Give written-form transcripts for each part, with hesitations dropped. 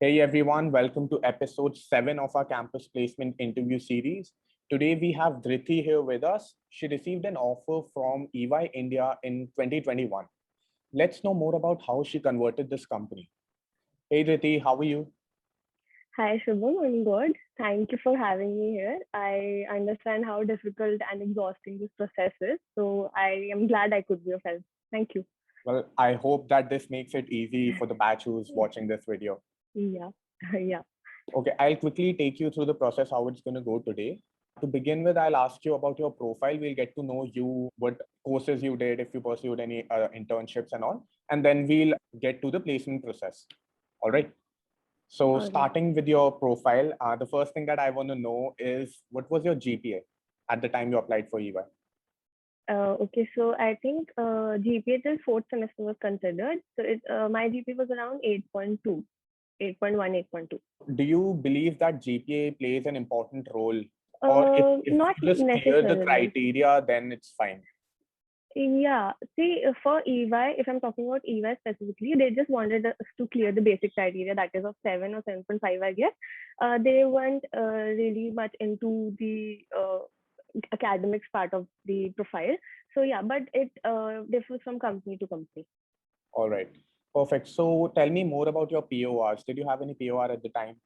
Hey everyone, welcome to episode 7 of our campus placement interview series. Today we have Dhriti here with us. She received an offer from EY India in 2021. Let's know more about how she converted this company. Hey Dhriti, how are you? Hi Shubham, I'm good. Thank you for having me here. I understand how difficult and exhausting this process is, so I am glad I could be of help. Thank you. Well, I hope that this makes it easy for the batch who's watching this video. Yeah, yeah. Okay, I'll quickly take you through the process, how it's going to go today. To begin with, I'll ask you about your profile. We'll get to know you, what courses you did, if you pursued any internships and all. And then we'll get to the placement process. All right. So All right. starting with your profile, the first thing that I want to know is what was your GPA at the time you applied for EY? Okay, so I think GPA till fourth semester was considered. So my GPA was around 8.2, 8.1, 8.2. Do you believe that GPA plays an important role? Or if Not you just clear the necessarily. criteria, then it's fine. Yeah, see, for EY, if I'm talking about EY specifically, they just wanted us to clear the basic criteria, that is of 7 or 7.5, I guess. They weren't really much into the academics part of the profile. So yeah, but it differs from company to company. All right. Perfect. So tell me more about your PORs. Did you have any POR at the time?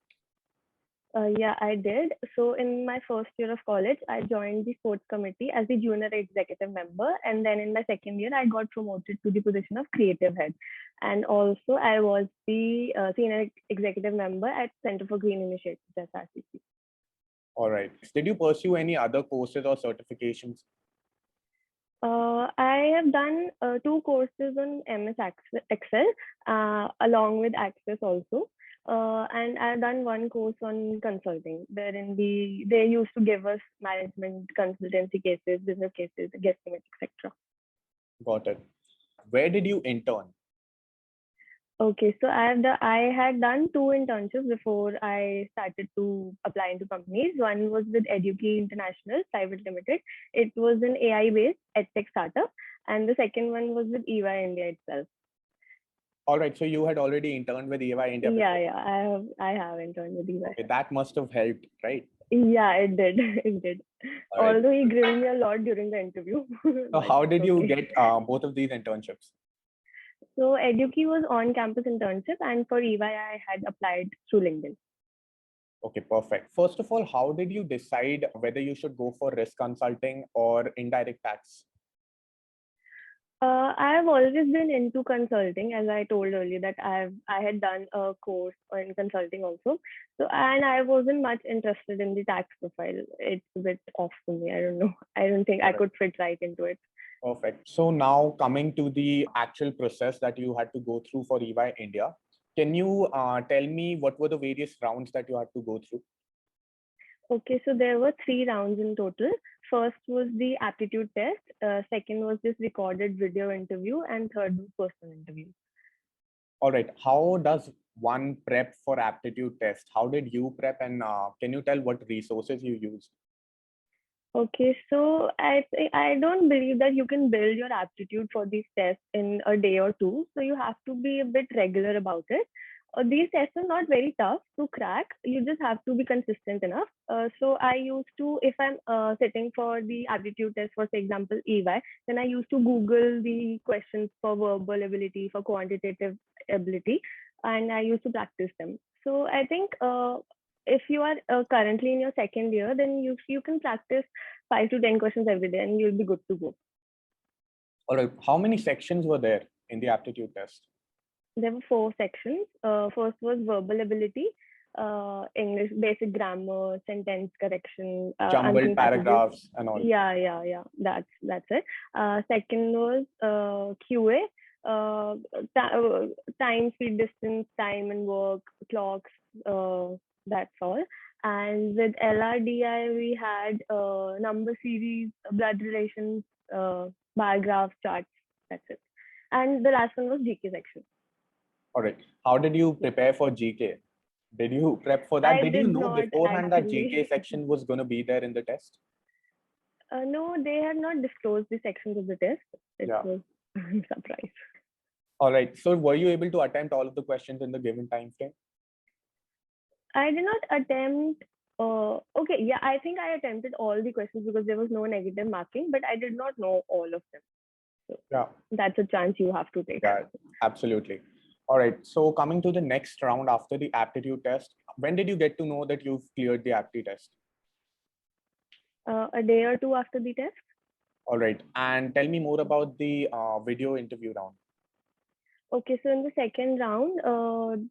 Yeah, I did. So in my first year of college, I joined the sports committee as the junior executive member. And then in my second year, I got promoted to the position of creative head. And also, I was the senior executive member at Center for Green Initiatives, SRCC. All right. Did you pursue any other courses or certifications? I have done 2 courses on MS Excel along with Access also. And I've done 1 course on consulting, wherein they used to give us management consultancy cases, business cases, guesstimates, etc. Got it. Where did you intern? Okay, so I had done 2 internships before I started to apply into companies. One was with Educate International Private Limited. It was an AI-based edtech startup, and the second one was with EY India itself. All right. So you had already interned with EY India Yeah, before. yeah, I have interned with EY. Okay, that must have helped, right? Yeah, it did. It did. All right. Although he grilled me a lot during the interview, So but how it's did you okay. get both of these internships? So Eduki was on-campus internship, and for EY, I had applied through LinkedIn. Okay, perfect. First of all, how did you decide whether you should go for risk consulting or indirect tax? I have always been into consulting, as I told earlier that I had done a course in consulting also. So and I wasn't much interested in the tax profile. It's a bit off to me. I don't know. I don't think All I right. could fit right into it. Perfect. So now coming to the actual process that you had to go through for EY India, can you tell me what were the various rounds that you had to go through? Okay, so there were 3 rounds in total. First was the aptitude test. Second was this recorded video interview, and third was personal interview. All right. How does one prep for aptitude test? How did you prep, and can you tell what resources you used? Okay, so I don't believe that you can build your aptitude for these tests in a day or two. So you have to be a bit regular about it. These tests are not very tough to crack. You just have to be consistent enough. So I used to, if I'm sitting for the aptitude test, for example, EY, then I used to Google the questions for verbal ability, for quantitative ability, and I used to practice them. So I think if you are currently in your second year, then you can practice 5 to 10 questions every day, and you'll be good to go. All right. How many sections were there in the aptitude test? There were 4 sections. First was verbal ability, English, basic grammar, sentence correction, Jumbled unseen passages. paragraphs and all. Yeah. That's it. Second was QA, uh, time, speed, distance, time and work, clocks. That's all. And with LRDI, we had number series, blood relations, bar graphs, charts. That's it. And the last one was GK section. All right. How did you Yeah. prepare for GK? Did you prep for that? I Did you did know not beforehand that GK actually. section was going to be there in the test? No, they had not disclosed the sections of the test. It Yeah. was a surprise. All right. So were you able to attempt all of the questions in the given time frame? I did not attempt. Okay, yeah, I think I attempted all the questions because there was no negative marking, but I did not know all of them. So Yeah, that's a chance you have to take. yeah, absolutely. All right. So coming to the next round after the aptitude test, when did you get to know that you've cleared the aptitude test? A day or two after the test. All right. And tell me more about the video interview round. Okay, so in the second round,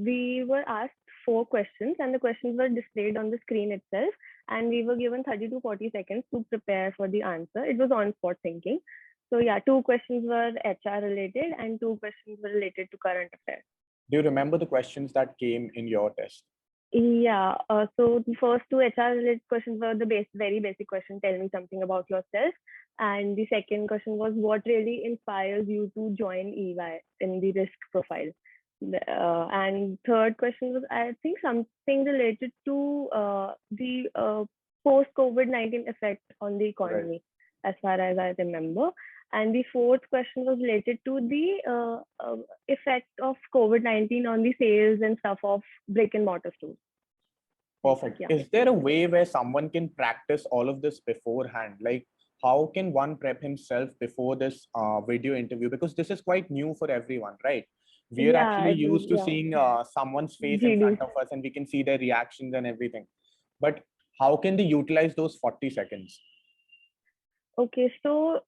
we were asked 4 questions, and the questions were displayed on the screen itself. And we were given 30 to 40 seconds to prepare for the answer. It was on spot thinking. So, yeah, 2 questions were HR related, and 2 questions were related to current affairs. Do you remember the questions that came in your test? Yeah, so the first 2 HR-related questions were the very basic question, tell me something about yourself. And the second question was, what really inspires you to join EY in the risk profile? And third question was, I think, something related to the post-COVID-19 effect on the economy, as far as I remember. And the fourth question was related to the effect of COVID-19 on the sales and stuff of brick and mortar stores. Perfect. Yeah. Is there a way where someone can practice all of this beforehand? Like, how can one prep himself before this video interview? Because this is quite new for everyone, right? We are actually used to seeing someone's face in front of us and we can see their reactions and everything. But how can they utilize those 40 seconds? Okay, so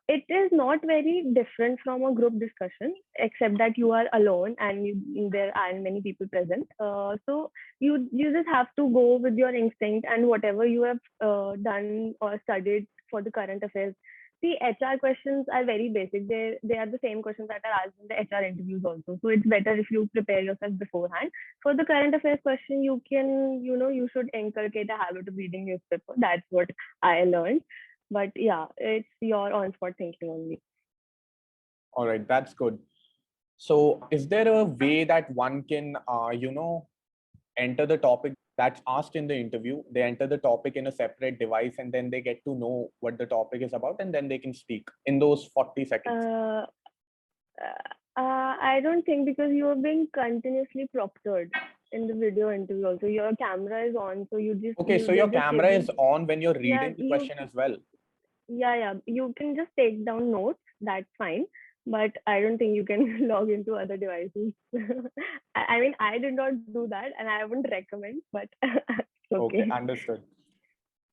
it is not very different from a group discussion, except that you are alone and there aren't many people present. So you just have to go with your instinct and whatever you have done or studied for the current affairs. The HR questions are very basic. They are the same questions that are asked in the HR interviews also. So it's better if you prepare yourself beforehand. For the current affairs question, you can, you should inculcate a habit of reading newspaper. That's what I learned. But yeah, it's your on-spot thinking only. All right, that's good. So is there a way that one can, enter the topic that's asked in the interview? They enter the topic in a separate device and then they get to know what the topic is about and then they can speak in those 40 seconds. I don't think, because you are being continuously proctored in the video interview also. Your camera is on, so you just... Okay, so your camera is on when you're reading the question as well. Yeah. You can just take down notes. That's fine. But I don't think you can log into other devices. I mean, I did not do that and I wouldn't recommend, but Okay, understood.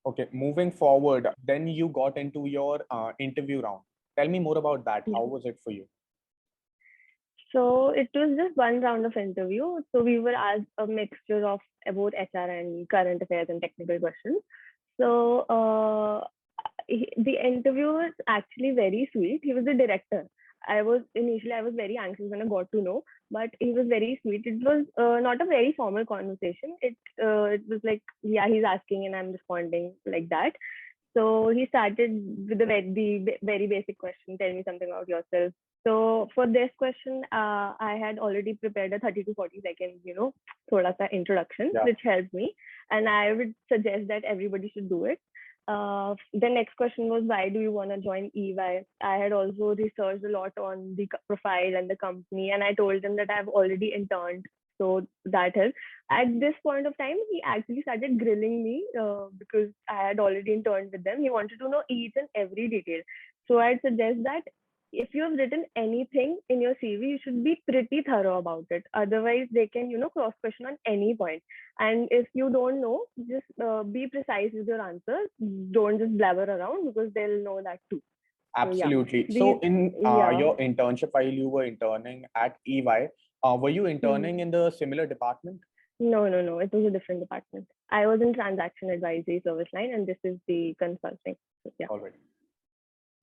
Okay, moving forward, then you got into your interview round. Tell me more about that. How was it for you? So it was just one round of interview. So we were asked a mixture of both HR and current affairs and technical questions. So the interview was actually very sweet. He was the director. I was very anxious when I got to know, but he was very sweet. It was not a very formal conversation. It was like, yeah, he's asking and I'm responding like that. So he started with the very basic question, tell me something about yourself. So for this question, I had already prepared a 30 to 40 seconds, thoda sa introduction, which helped me. And I would suggest that everybody should do it. The next question was, why do you want to join EY? I had also researched a lot on the profile and the company, and I told him that I've already interned. So that helped. At this point of time, he actually started grilling me because I had already interned with them. He wanted to know each and every detail. So I'd suggest that if you have written anything in your CV, you should be pretty thorough about it. Otherwise, they can, cross question on any point. And if you don't know, just be precise with your answers. Don't just blabber around because they'll know that too. Absolutely. So in your internship, while you were interning at EY, were you interning in the similar department? No. It was a different department. I was in transaction advisory service line, and this is the consulting. So, yeah. All right.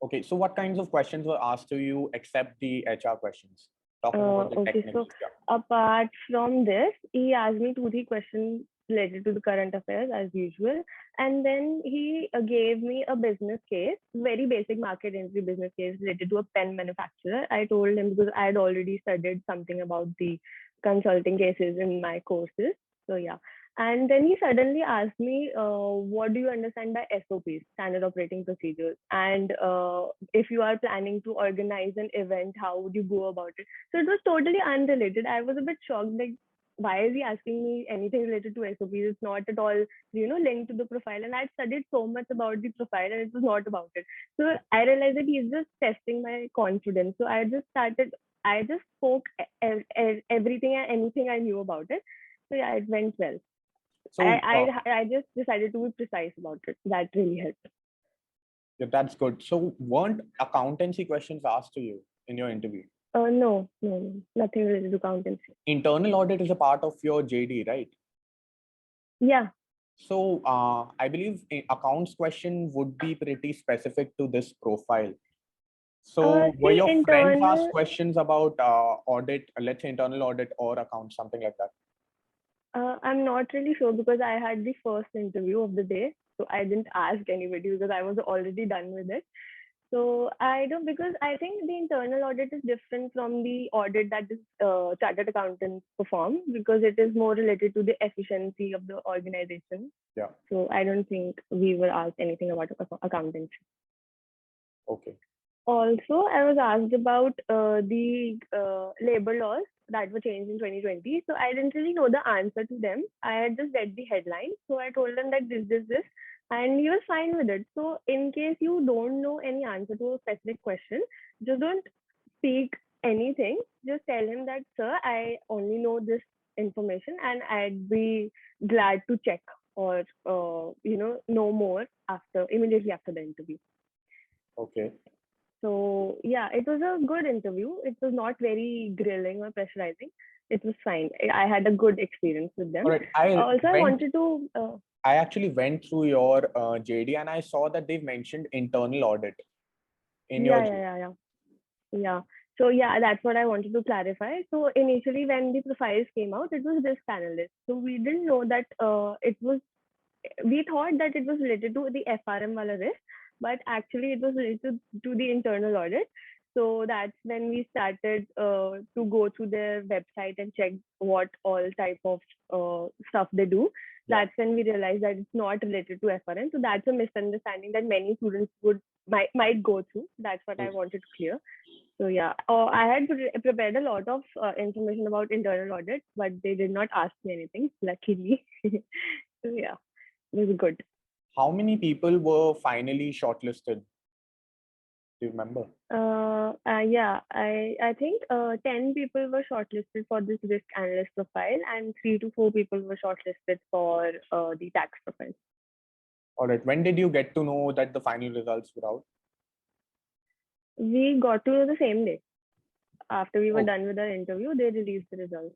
Okay. So what kinds of questions were asked to you except the HR questions? Talking about the technical. So apart from this, he asked me 2-3 questions related to the current affairs as usual. And then he gave me a business case, very basic market entry business case related to a pen manufacturer. I told him because I had already studied something about the consulting cases in my courses. So yeah. And then he suddenly asked me, what do you understand by SOPs, standard operating procedures? And if you are planning to organize an event, how would you go about it? So it was totally unrelated. I was a bit shocked, like, why is he asking me anything related to SOPs? It's not at all, linked to the profile. And I'd studied so much about the profile and it was not about it. So I realized that he's just testing my confidence. So I just spoke everything and anything I knew about it. So yeah, it went well. So I just decided to be precise about it. That really helped. yeah, that's good. So weren't accountancy questions asked to you in your interview? No, nothing related to accountancy. Internal audit is a part of your JD, right? Yeah. So I believe accounts question would be pretty specific to this profile. So were See, your friends asked internal. questions about audit, let's say internal audit or accounts, something like that? I'm not really sure because I had the first interview of the day. So I didn't ask anybody because I was already done with it. So I don't, because I think the internal audit is different from the audit that is chartered accountants perform, because it is more related to the efficiency of the organization. Yeah. So I don't think we were asked anything about accountancy. Okay. Also, I was asked about the labor laws that were changed in 2020. So I didn't really know the answer to them. I had just read the headline. So I told them that this, and he was fine with it. So in case you don't know any answer to a specific question, just don't speak anything. Just tell him that, sir, I only know this information and I'd be glad to check or, know more immediately after the interview. Okay. So yeah, it was a good interview. It was not very grilling or pressurizing. It was fine. I had a good experience with them. All right. I wanted to. I actually went through your JD and I saw that they've mentioned internal audit in your JD. Yeah. So yeah, that's what I wanted to clarify. So initially, when the profiles came out, it was risk analyst. So we didn't know that it was. We thought that it was related to the FRM wala risk, but actually it was related to the internal audit. So that's when we started to go through their website and check what all type of stuff they do. Yeah. That's when we realized that it's not related to FRM. So that's a misunderstanding that many students might go through. That's what I wanted to clear. So yeah, I had prepared a lot of information about internal audit, but they did not ask me anything, luckily. So yeah, it was good. How many people were finally shortlisted? Do you remember? Yeah, I think 10 people were shortlisted for this risk analyst profile, and 3 to 4 people were shortlisted for the tax profile. All right. When did you get to know that the final results were out? We got to know the same day. After we were done with our interview, they released the results.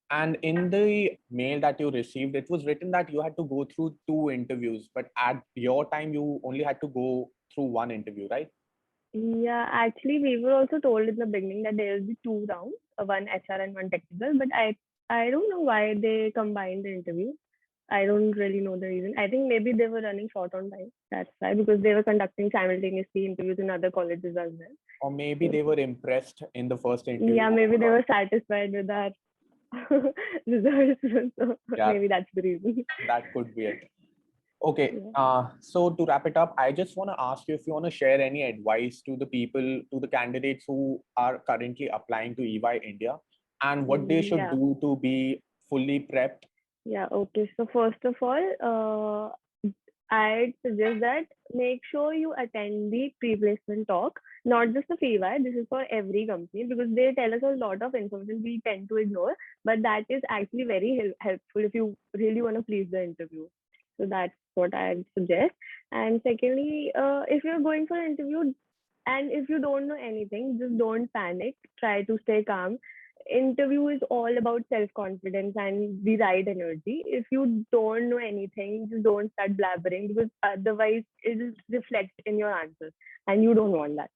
And in the mail that you received, it was written that you had to go through 2 interviews, but at your time, you only had to go through 1 interview, right? Yeah, actually, we were also told in the beginning that there will be 2 rounds, one HR and one technical, but I don't know why they combined the interview. I don't really know the reason. I think maybe they were running short on time. That's why, because they were conducting simultaneously interviews in other colleges as well. Or maybe they were impressed in the first interview. Yeah, maybe they were satisfied with our results. So Yeah, maybe that's the reason. that could be it. Okay. So to wrap it up, I just want to ask you if you want to share any advice to the people, to the candidates who are currently applying to EY India, and what they should do to be fully prepped. Yeah, okay. So first of all, I'd suggest that make sure you attend the pre-placement talk, not just of EY. This is for every company, because they tell us a lot of information we tend to ignore, but that is actually very helpful if you really want to please the interview. So that's what I'd suggest. And secondly, if you're going for an interview and if you don't know anything, just don't panic. Try to stay calm. Interview is all about self-confidence and the right energy. If you don't know anything, just don't start blabbering, because otherwise it'll reflect in your answers and you don't want that.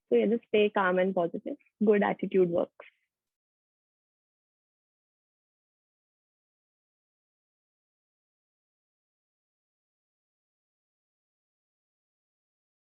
So yeah, just stay calm and positive. Good attitude works.